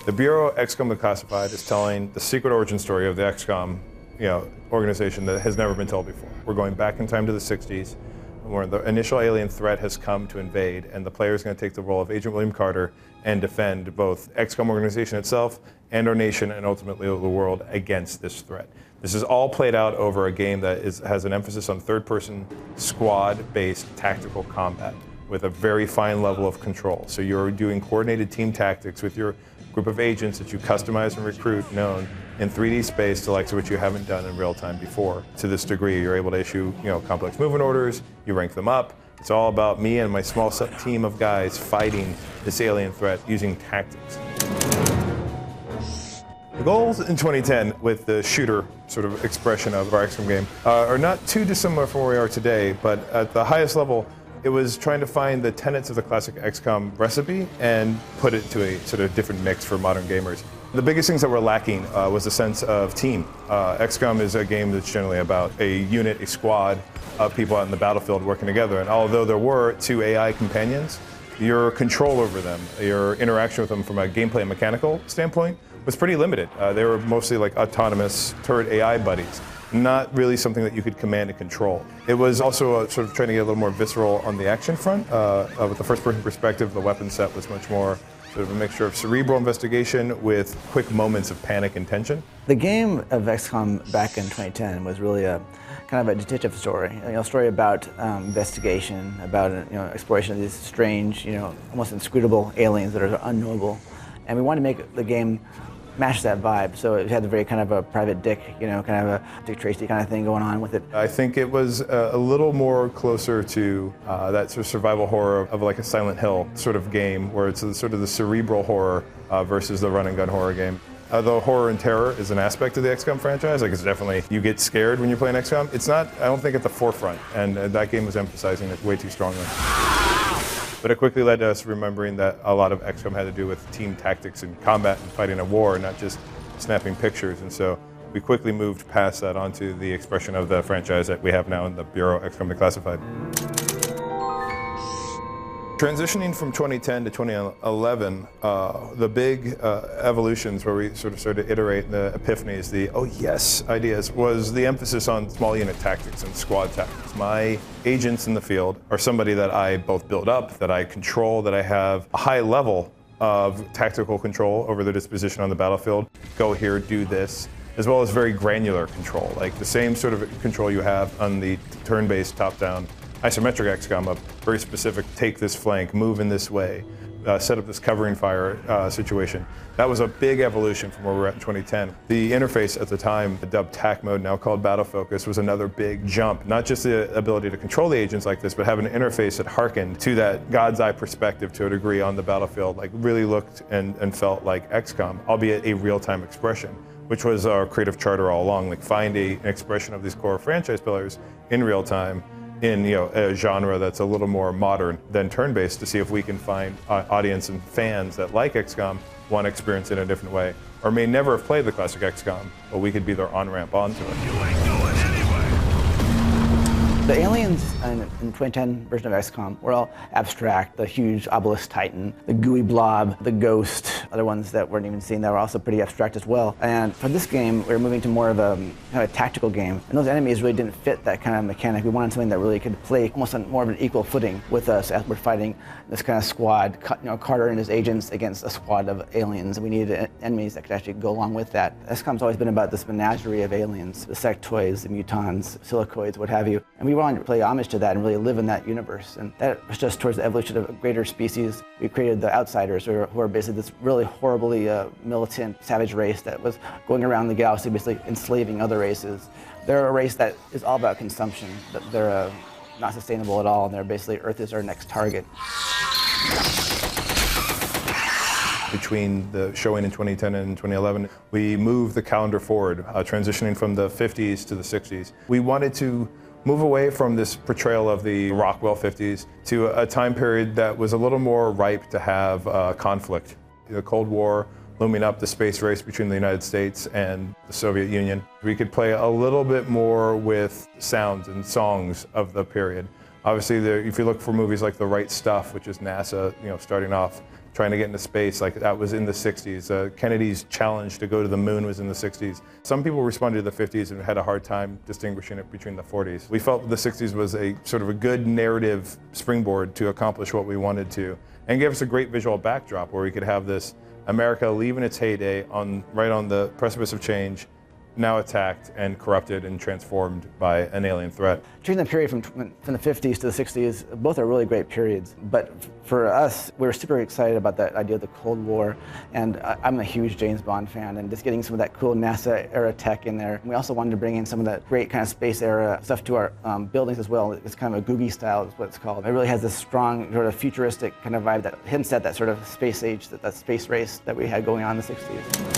The Bureau XCOM Declassified is telling the secret origin story of the XCOM organization that has never been told before. We're going back in time to the 60s, where the initial alien threat has come to invade, and the player is going to take the role of Agent William Carter and defend both XCOM organization itself and our nation and ultimately the world against this threat. This is all played out over a game that has an emphasis on third-person, squad-based tactical combat with a very fine level of control. So you're doing coordinated team tactics with your group of agents that you customize and recruit, known in 3D space to likes of which you haven't done in real time before. To this degree, you're able to issue complex movement orders, you rank them up. It's all about me and my small team of guys fighting this alien threat using tactics. The goals in 2010 with the shooter sort of expression of our XCOM game are not too dissimilar from where we are today, but at the highest level, it was trying to find the tenets of the classic XCOM recipe and put it to a sort of different mix for modern gamers. The biggest things that were lacking was a sense of team. XCOM is a game that's generally about a unit, a squad of people out in the battlefield working together. And although there were 2 AI companions, your control over them, your interaction with them from a gameplay and mechanical standpoint was pretty limited. They were mostly like autonomous turret AI buddies, not really something that you could command and control. It was also sort of trying to get a little more visceral on the action front. With the first-person perspective, the weapon set was much more sort of a mixture of cerebral investigation with quick moments of panic and tension. The game of XCOM back in 2010 was really a kind of a detective story. A story about investigation, about exploration of these strange, almost inscrutable aliens that are unknowable. And we wanted to make the game match that vibe, so it had a very kind of a private Dick, kind of a Dick Tracy kind of thing going on with it. I think it was a little more closer to that sort of survival horror of like a Silent Hill sort of game, where it's sort of the cerebral horror versus the run and gun horror game. Although horror and terror is an aspect of the XCOM franchise, like it's definitely, you get scared when you're playing XCOM, it's not, I don't think, at the forefront, and that game was emphasizing it way too strongly. But it quickly led to us remembering that a lot of XCOM had to do with team tactics and combat and fighting a war, not just snapping pictures. And so we quickly moved past that onto the expression of the franchise that we have now in the Bureau XCOM Declassified. Transitioning from 2010 to 2011, the big evolutions where we sort of started to iterate, the epiphanies, the oh yes ideas, was the emphasis on small unit tactics and squad tactics. My agents in the field are somebody that I both build up, that I control, that I have a high level of tactical control over their disposition on the battlefield. Go here, do this, as well as very granular control, like the same sort of control you have on the turn-based top-down isometric XCOM of very specific, take this flank, move in this way, set up this covering fire situation. That was a big evolution from where we were at in 2010. The interface at the time, the dubbed TAC mode, now called Battle Focus, was another big jump. Not just the ability to control the agents like this, but have an interface that harkened to that God's eye perspective to a degree on the battlefield, like really looked and felt like XCOM, albeit a real-time expression, which was our creative charter all along, like find an expression of these core franchise pillars in real time, in a genre that's a little more modern than turn-based, to see if we can find audience and fans that like XCOM want to experience it in a different way, or may never have played the classic XCOM, but we could be their on-ramp onto it. The aliens in the 2010 version of XCOM were all abstract. The huge obelisk titan, the gooey blob, the ghost, other ones that weren't even seen that were also pretty abstract as well. And for this game, we were moving to more of a kind of a tactical game. And those enemies really didn't fit that kind of mechanic. We wanted something that really could play almost on more of an equal footing with us as we're fighting this kind of squad, Carter and his agents against a squad of aliens. And we needed enemies that could actually go along with that. XCOM's always been about this menagerie of aliens, the sectoids, the mutons, silicoids, what have you. And we wanted to play homage to that and really live in that universe. And that was just towards the evolution of a greater species. We created the Outsiders, who are basically this really horribly militant, savage race that was going around the galaxy basically enslaving other races. They're a race that is all about consumption. They're not sustainable at all, and they're basically Earth is our next target. Between the showing in 2010 and 2011, we moved the calendar forward, transitioning from the 50s to the 60s. We wanted to move away from this portrayal of the Rockwell 50s to a time period that was a little more ripe to have conflict. The Cold War looming up, the space race between the United States and the Soviet Union. We could play a little bit more with sounds and songs of the period. Obviously, if you look for movies like The Right Stuff, which is NASA, starting off trying to get into space, like that was in the 60s. Kennedy's challenge to go to the moon was in the 60s. Some people responded to the 50s and had a hard time distinguishing it between the 40s. We felt the 60s was a sort of a good narrative springboard to accomplish what we wanted to, and gave us a great visual backdrop where we could have this America leaving its heyday right on the precipice of change, now attacked and corrupted and transformed by an alien threat. Choosing the period from the 50s to the 60s, both are really great periods. But for us, we were super excited about that idea of the Cold War. And I'm a huge James Bond fan, and just getting some of that cool NASA-era tech in there. We also wanted to bring in some of that great kind of space-era stuff to our buildings as well. It's kind of a Googie style is what it's called. It really has this strong sort of futuristic kind of vibe that hints at that sort of space age, that space race that we had going on in the 60s.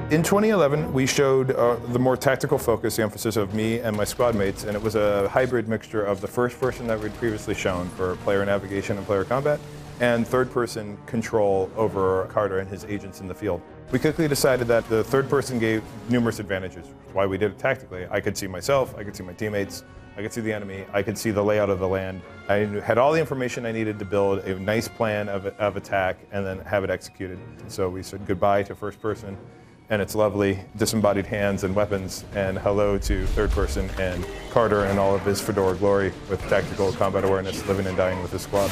In 2011, we showed the more tactical focus, the emphasis of me and my squad mates, and it was a hybrid mixture of the first person that we'd previously shown for player navigation and player combat, and third person control over Carter and his agents in the field. We quickly decided that the third person gave numerous advantages, why we did it tactically. I could see myself, I could see my teammates, I could see the enemy, I could see the layout of the land. I had all the information I needed to build a nice plan of attack and then have it executed. So we said goodbye to first person and its lovely disembodied hands and weapons, and hello to third person and Carter and all of his fedora glory with tactical combat awareness, living and dying with his squad.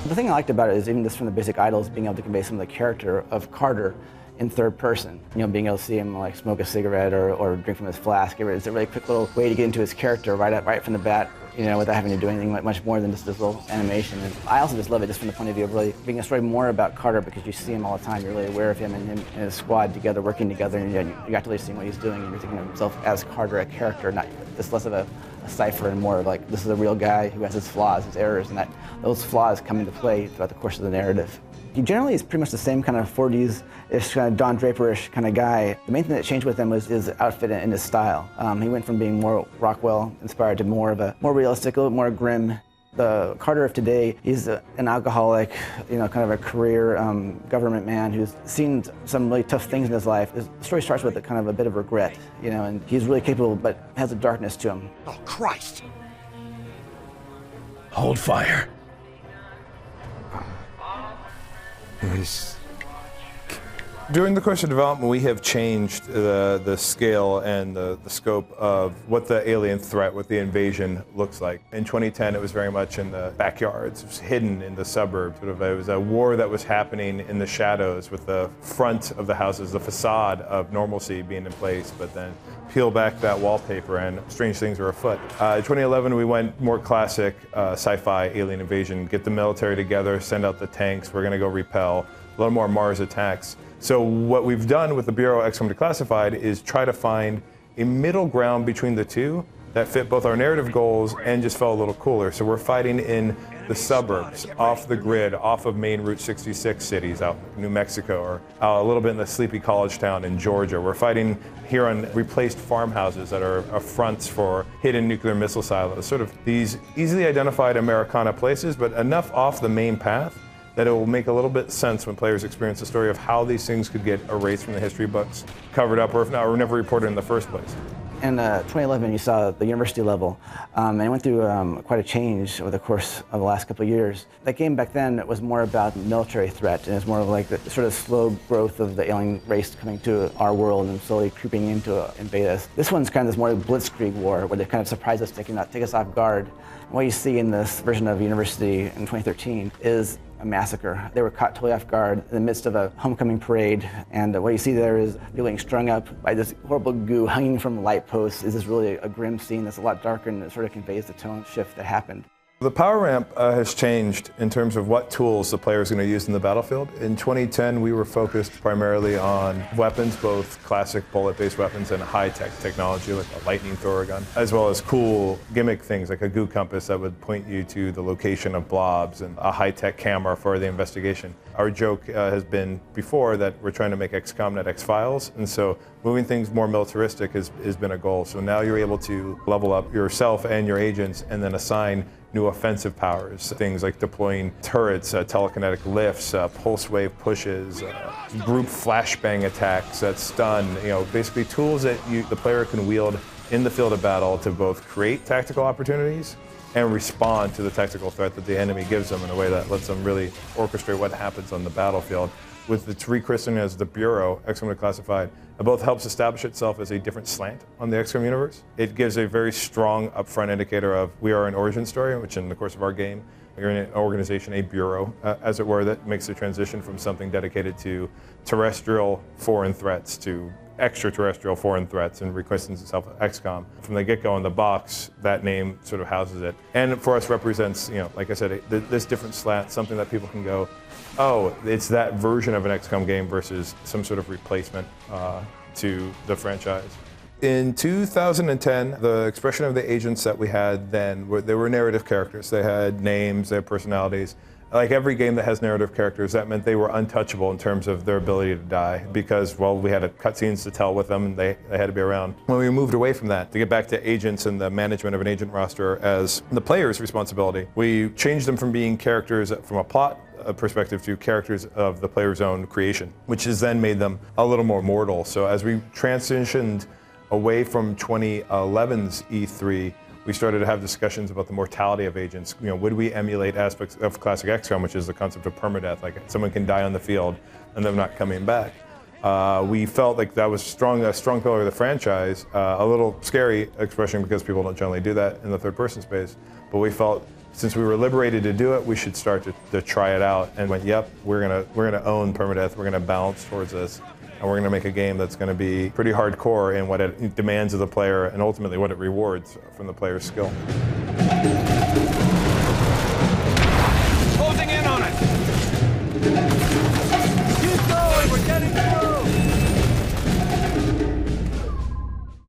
The thing I liked about it is even just from the basic idols, being able to convey some of the character of Carter in third person. You know, being able to see him like smoke a cigarette or drink from his flask. It's a really quick little way to get into his character right from the bat, you know, without having to do anything much more than just this little animation. And I also just love it just from the point of view of really being a story more about Carter, because you see him all the time. You're really aware of him and his squad together, working together, and you got to really see what he's doing, and you're thinking of himself as Carter, a character, not just less of a cipher and more of like, this is a real guy who has his flaws, his errors, and that those flaws come into play throughout the course of the narrative. He generally is pretty much the same kind of 40s-ish, kind of Don Draper-ish kind of guy. The main thing that changed with him was his outfit and his style. He went from being more Rockwell-inspired to more of a more realistic, a little bit more grim. The Carter of today, he's an alcoholic, you know, kind of a career government man who's seen some really tough things in his life. The story starts with a kind of a bit of regret, you know, and he's really capable, but has a darkness to him. Oh, Christ! Hold fire. During the course of development, we have changed the scale and the scope of what the alien threat, what the invasion looks like. In 2010, it was very much in the backyards. It was hidden in the suburbs. It was a war that was happening in the shadows, with the front of the houses, the facade of normalcy being in place, but then peel back that wallpaper and strange things are afoot. In 2011, we went more classic sci-fi alien invasion, get the military together, send out the tanks, we're gonna go repel, a little more Mars attacks. So what we've done with the Bureau XCOM Declassified is try to find a middle ground between the two that fit both our narrative goals and just felt a little cooler. So we're fighting in the suburbs, off the grid, off of main Route 66 cities out in New Mexico, or a little bit in the sleepy college town in Georgia. We're fighting here on replaced farmhouses that are fronts for hidden nuclear missile silos. Sort of these easily identified Americana places, but enough off the main path that it will make a little bit sense when players experience the story of how these things could get erased from the history books, covered up, or if not, were never reported in the first place. In 2011, you saw the university level, and it went through quite a change over the course of the last couple of years. That game back then was more about military threat, and it's more of like the sort of slow growth of the alien race coming to our world and slowly creeping in to invade us. This one's kind of this more blitzkrieg war, where they kind of surprise us, take us off guard. And what you see in this version of University in 2013 is a massacre. They were caught totally off guard in the midst of a homecoming parade, and what you see there is people getting strung up by this horrible goo hanging from light posts. Is this really a grim scene that's a lot darker, and it sort of conveys the tone shift that happened. The power ramp has changed in terms of what tools the player is going to use in the battlefield. In 2010, we were focused primarily on weapons, both classic bullet-based weapons and high-tech technology like a lightning thrower gun, as well as cool gimmick things like a goo compass that would point you to the location of blobs, and a high-tech camera for the investigation. Our joke has been before that we're trying to make XCOM not X-Files, and so moving things more militaristic has been a goal. So now you're able to level up yourself and your agents and then assign new offensive powers, things like deploying turrets, telekinetic lifts, pulse wave pushes, group flashbang attacks that stun, basically tools that the player can wield in the field of battle to both create tactical opportunities and respond to the tactical threat that the enemy gives them in a way that lets them really orchestrate what happens on the battlefield. With its rechristening as the Bureau, XCOM Declassified, it both helps establish itself as a different slant on the XCOM universe. It gives a very strong upfront indicator of we are an origin story, which in the course of our game, you're in an organization, a bureau, as it were, that makes the transition from something dedicated to terrestrial foreign threats to extraterrestrial foreign threats, and rechrists itself XCOM. From the get-go in the box, that name sort of houses it. And for us represents, like I said, this different slant, something that people can go, oh, it's that version of an XCOM game versus some sort of replacement to the franchise. In 2010, the expression of the agents that we had then, they were narrative characters. They had names, they had personalities. Like every game that has narrative characters, that meant they were untouchable in terms of their ability to die because, well, we had cutscenes to tell with them and they had to be around. When we moved away from that to get back to agents and the management of an agent roster as the player's responsibility, we changed them from being characters from a plot perspective to characters of the player's own creation, which has then made them a little more mortal. So as we transitioned away from 2011's E3, we started to have discussions about the mortality of agents. Would we emulate aspects of classic XCOM, which is the concept of permadeath, like someone can die on the field and they're not coming back. We felt like that was a strong pillar of the franchise, a little scary expression because people don't generally do that in the third-person space, but we felt since we were liberated to do it, we should start to try it out, and went, yep, we're gonna own permadeath, we're gonna balance towards this, and we're gonna make a game that's gonna be pretty hardcore in what it demands of the player and ultimately what it rewards from the player's skill.